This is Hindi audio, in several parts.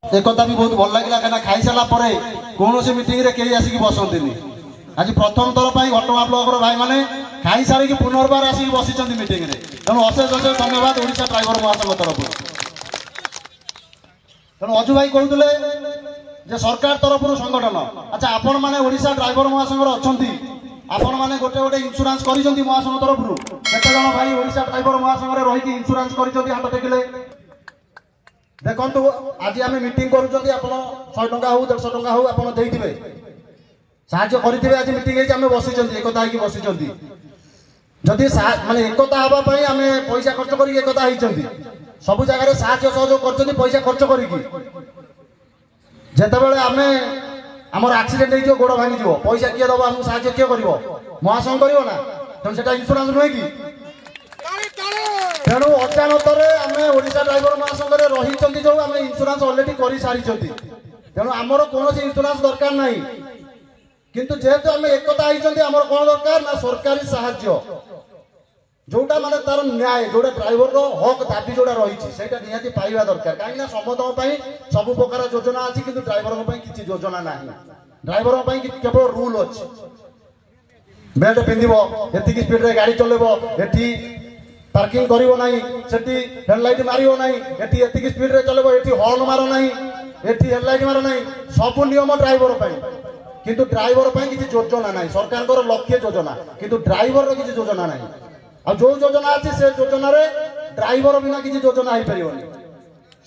एक भी बहुत भल लगे कहीं खाई सारा कौन मीटिंग रे कहीं आसिक बसती आज प्रथम थर पर घटगां ब्लॉक भाई मैंने खाई सारी पुनर्बार आसिक बसी मीटिंग रे तेणु अशेष अशेष धन्यवाद ओडिशा ड्राइवर महासंघ तरफ। तेणु अजु भाई कहते सरकार तरफ संगठन अच्छा आपण मैंने ओडिशा ड्राइवर महासंघ अच्छा आपण मैंने गोटे गोटे इंश्योरेंस कर महासंघ तरफ केते जन भाई ओडिशा ड्राइवर महासंघ रही इंश्योरेंस कर हाथ टेकिले देखो आज आम मीटिंग करूँ 100 टंका हो 150 टंका हो आप साहय करेंगे आज मीटिंग आम बसी एकता होगी बसी जदि माने एकता हाँपाई आम पैसा खर्च कर एकता होती सब जगह साहय सहयोग कर पैसा खर्च करते आम आमर आक्सीडेट हो गोड़ भांगी पैसा किए दब आमको साहय किए कर महासंघ कर ना तेणु से इंश्योरेंस नुहे कि तेणु अचानक आम ओडिशा ड्राइवर महासंघ रही जो आम इंश्योरेंस अलरेडी कर सारी तेणु आमर कौन इंश्योरेंस दरकार ना किंतु जेहेतु आम एकता होती आमर कौन दरकार ना सरकारी साहाय्य जोटा माने तार न्याय जोटा ड्राइवर हक दाबी जोटा रही निहाती पाइबा दरकार कहीं समस्त सब प्रकार योजना अच्छी किंतु ड्राइवर किसी योजना ना ड्राइवर केवल रूल अच्छी बेल्ट पिंधब एति स्पीड रे गाड़ी चलेब एटी पार्किंग करिवो नाही सेठी हेडलाइट मारिवो नाही एटी एति स्पीड रे चलेबो एटी हॉर्न मारो नाही एटी हेडलाइट मारो नाही सब नियम ड्राइवर पई किंतु ड्राइवर पई किछि योजना नाही सरकार को लक्ष्य योजना किंतु ड्राइवर रे किछि योजना नाही आ जो योजना अछि से योजना रे ड्राइवर बिना किछि योजना आइ परिवनी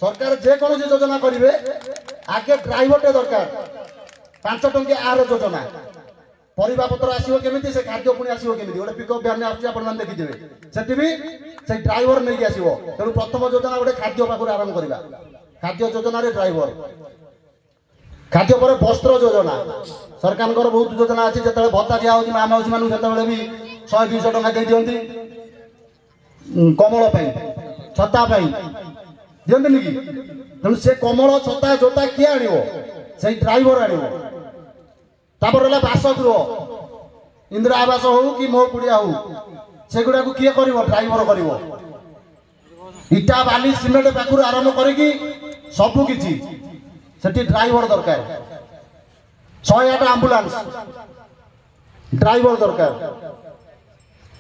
सरकार जे कोन योजना करिवे आगे ड्राइवर टे दरकार 5 टंकी आर योजना परिबा पत्र आसीबो केमिति से खाद्य पुणी आसीबो केमिति गोटे पिकअप भ्यान आसी आपण मान देखि देबे सेति भी से ड्राइवर नै के आसीबो तेणु प्रथम योजना गोटे खाद्य पाखुर आरंभ करबा खाद्य योजना रे ड्राइवर खाद्य पर वस्त्र योजना सरकार को बहुत योजना अछि जतले भत्ता दिया होछि मान होछि मानु जतले भी 100-200 टका दे दियंती कमल पई छता पई दियंती नि कि तेणु से कमल छता जोता किए आनिबो से ड्राइवर आनिबो तापर बासगृह इंदिरा आवास हो कि मो कुड़िया हो से गुड़ा को किए कर ड्राइवर कर इटा बाली सिमेंट पाखु आरंभ करी सबू किसी से ड्राइवर दरकार 108 आंबुलांस ड्राइवर दरकार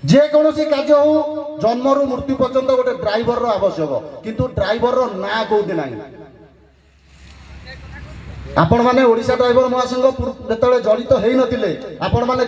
जेकोसी कार्य हो जन्म रु मृत्यु पर्यंत गोटे ड्राइवर आवश्यक किंतु ड्राइवर ना कौटी ना आपण माने ओडिशा ड्राइवर महासंघ जतले जड़ित हेई नथिले आपण माने